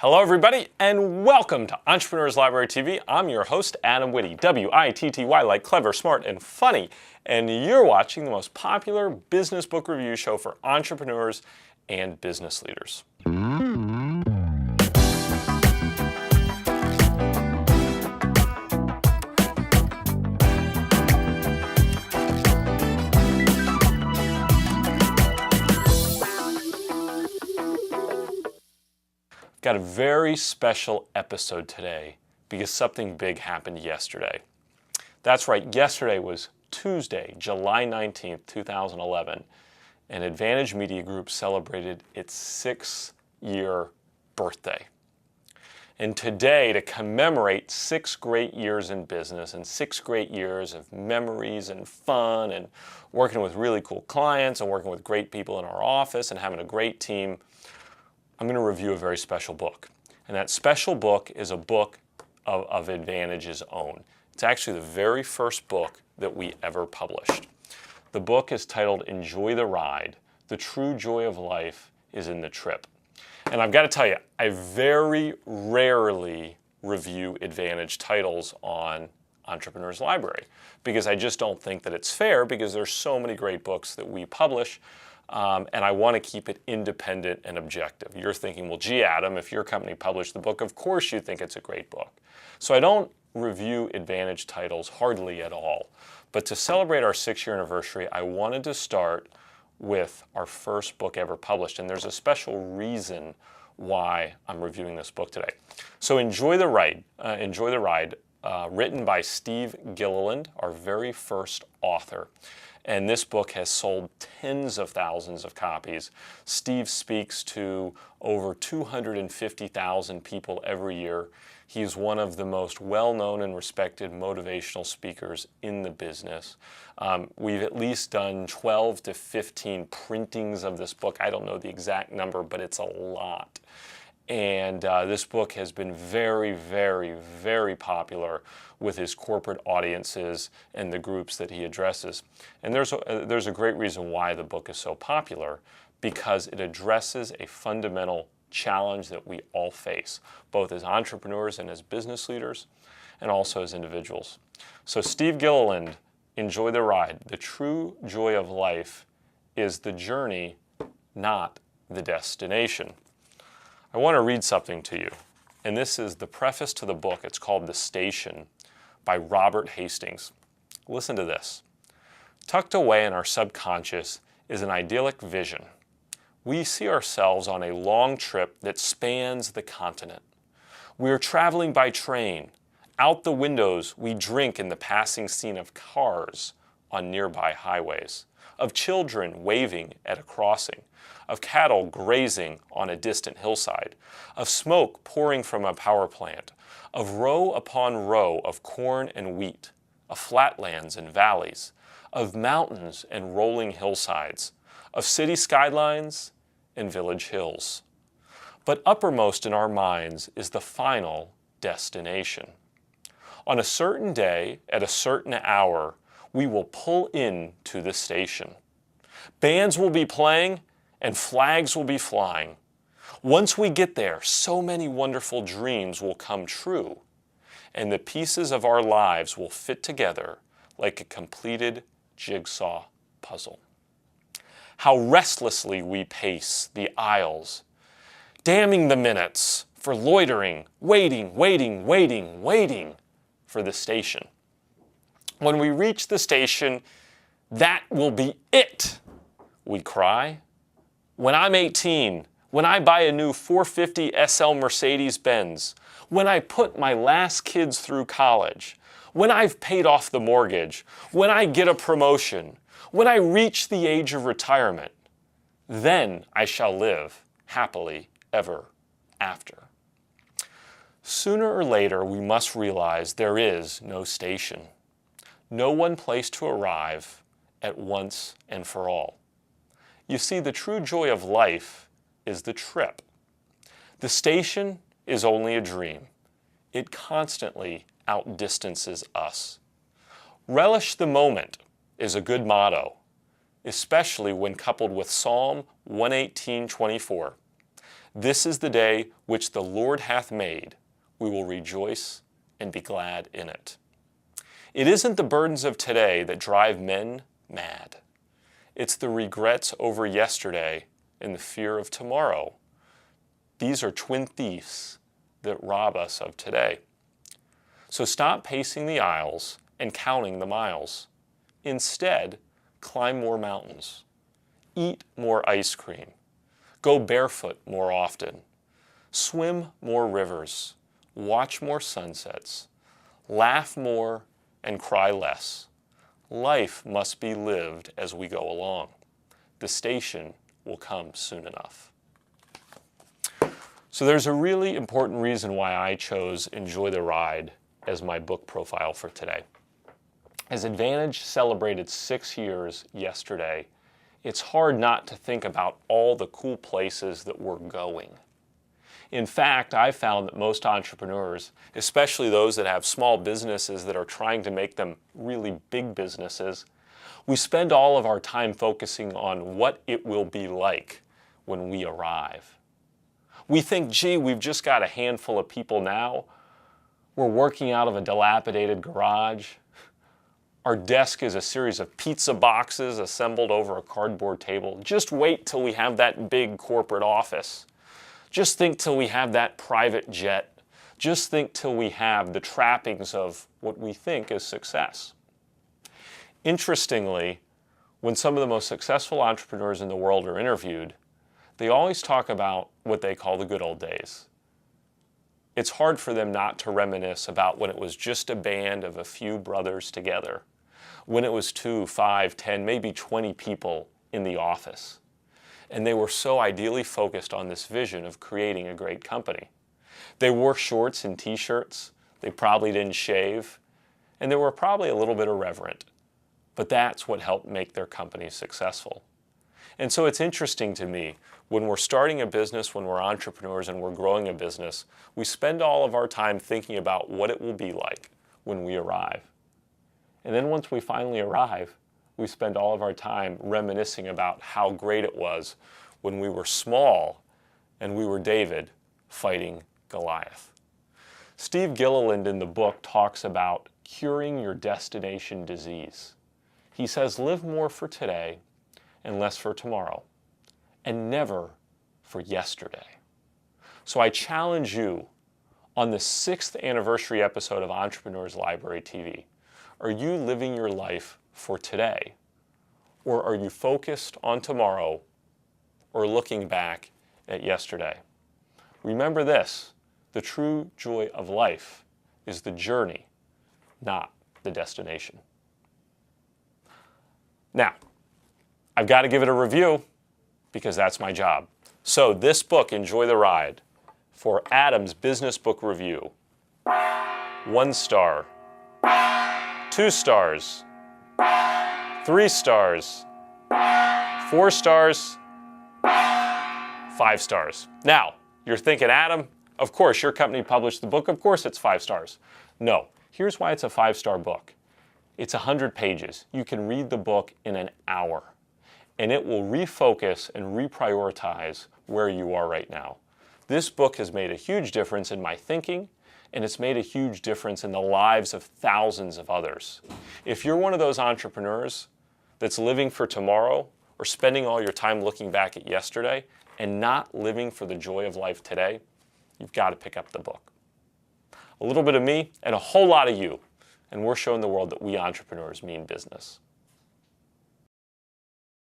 Hello everybody and welcome to Entrepreneurs Library TV. I'm your host Adam Whitty, W-I-T-T-Y, like clever, smart, and funny. And you're watching the most popular business book review show for entrepreneurs and business leaders. Got a very special episode today because something big happened yesterday. That's right, yesterday was Tuesday, July 19th, 2011, and Advantage Media Group celebrated its 6-year birthday. And today, to commemorate 6 great years in business and 6 great years of memories and fun and working with really cool clients and working with great people in our office and having a great team, I'm going to review a very special book. And that special book is a book of Advantage's own. It's actually the very first book that we ever published. The book is titled Enjoy the Ride. The True Joy of Life is in the Trip. And I've got to tell you, I very rarely review Advantage titles on Entrepreneurs Library because I just don't think that it's fair because there's so many great books that we publish. And I want to keep it independent and objective. You're thinking, well, gee, Adam, if your company published the book, of course you think it's a great book. So I don't review Advantage titles hardly at all. But to celebrate our 6-year anniversary, I wanted to start with our first book ever published. And there's a special reason why I'm reviewing this book today. So Enjoy the Ride, written by Steve Gilliland, our very first author. And this book has sold tens of thousands of copies. Steve speaks to over 250,000 people every year. He's one of the most well-known and respected motivational speakers in the business. We've at least done 12 to 15 printings of this book. I don't know the exact number, but it's a lot. And this book has been very, very, very popular with his corporate audiences and the groups that he addresses. And there's a great reason why the book is so popular, because it addresses a fundamental challenge that we all face, both as entrepreneurs and as business leaders, and also as individuals. So Steve Gilliland, Enjoy the Ride. The true joy of life is the journey, not the destination. I want to read something to you, and this is the preface to the book. It's called The Station by Robert Hastings. Listen to this. Tucked away in our subconscious is an idyllic vision. We see ourselves on a long trip that spans the continent. We are traveling by train. Out the windows, we drink in the passing scene of cars on nearby highways, of children waving at a crossing, of cattle grazing on a distant hillside, of smoke pouring from a power plant, of row upon row of corn and wheat, of flatlands and valleys, of mountains and rolling hillsides, of city skylines and village hills. But uppermost in our minds is the final destination. On a certain day, at a certain hour, we will pull into the station. Bands will be playing and flags will be flying. Once we get there, so many wonderful dreams will come true, and the pieces of our lives will fit together like a completed jigsaw puzzle. How restlessly we pace the aisles, damning the minutes for loitering, waiting for the station. When we reach the station, that will be it, we cry. When I'm 18, when I buy a new 450 SL Mercedes-Benz, when I put my last kids through college, when I've paid off the mortgage, when I get a promotion, when I reach the age of retirement, then I shall live happily ever after. Sooner or later, we must realize there is no station, no one place to arrive at once and for all. You see, the true joy of life is the trip. The station is only a dream. It constantly outdistances us. Relish the moment is a good motto, especially when coupled with Psalm 118:24. This is the day which the Lord hath made. We will rejoice and be glad in it. It isn't the burdens of today that drive men mad. It's the regrets over yesterday and the fear of tomorrow. These are twin thieves that rob us of today. So stop pacing the aisles and counting the miles. Instead, climb more mountains. Eat more ice cream. Go barefoot more often. Swim more rivers. Watch more sunsets. Laugh more and cry less. Life must be lived as we go along. The station will come soon enough. So there's a really important reason why I chose Enjoy the Ride as my book profile for today. As Advantage celebrated 6 years yesterday, it's hard not to think about all the cool places that we're going. In fact, I found that most entrepreneurs, especially those that have small businesses that are trying to make them really big businesses, we spend all of our time focusing on what it will be like when we arrive. We think, gee, we've just got a handful of people now. We're working out of a dilapidated garage. Our desk is a series of pizza boxes assembled over a cardboard table. Just wait till we have that big corporate office. Just think till we have that private jet. Just think till we have the trappings of what we think is success. Interestingly, when some of the most successful entrepreneurs in the world are interviewed, they always talk about what they call the good old days. It's hard for them not to reminisce about when it was just a band of a few brothers together, when it was 2, 5, 10, maybe 20 people in the office. And they were so ideally focused on this vision of creating a great company. They wore shorts and t-shirts, they probably didn't shave, and they were probably a little bit irreverent. But that's what helped make their company successful. And so it's interesting to me, when we're starting a business, when we're entrepreneurs and we're growing a business, we spend all of our time thinking about what it will be like when we arrive. And then once we finally arrive, we spend all of our time reminiscing about how great it was when we were small and we were David fighting Goliath. Steve Gilliland in the book talks about curing your destination disease. He says, live more for today and less for tomorrow, and never for yesterday. So I challenge you on the 6th anniversary episode of Entrepreneurs Library TV. Are you living your life for today? Or are you focused on tomorrow or looking back at yesterday? Remember this, the true joy of life is the journey, not the destination. Now, I've got to give it a review because that's my job. So this book, Enjoy the Ride, for Adam's Business Book Review, 1 star, 2 stars, 3 stars, 4 stars, 5 stars. Now, you're thinking, Adam, of course your company published the book, of course it's 5 stars. No, here's why it's a 5-star book. It's 100 pages. You can read the book in an hour, and it will refocus and reprioritize where you are right now. This book has made a huge difference in my thinking, and it's made a huge difference in the lives of thousands of others. If you're one of those entrepreneurs that's living for tomorrow or spending all your time looking back at yesterday and not living for the joy of life today, you've got to pick up the book. A little bit of me and a whole lot of you, and we're showing the world that we entrepreneurs mean business.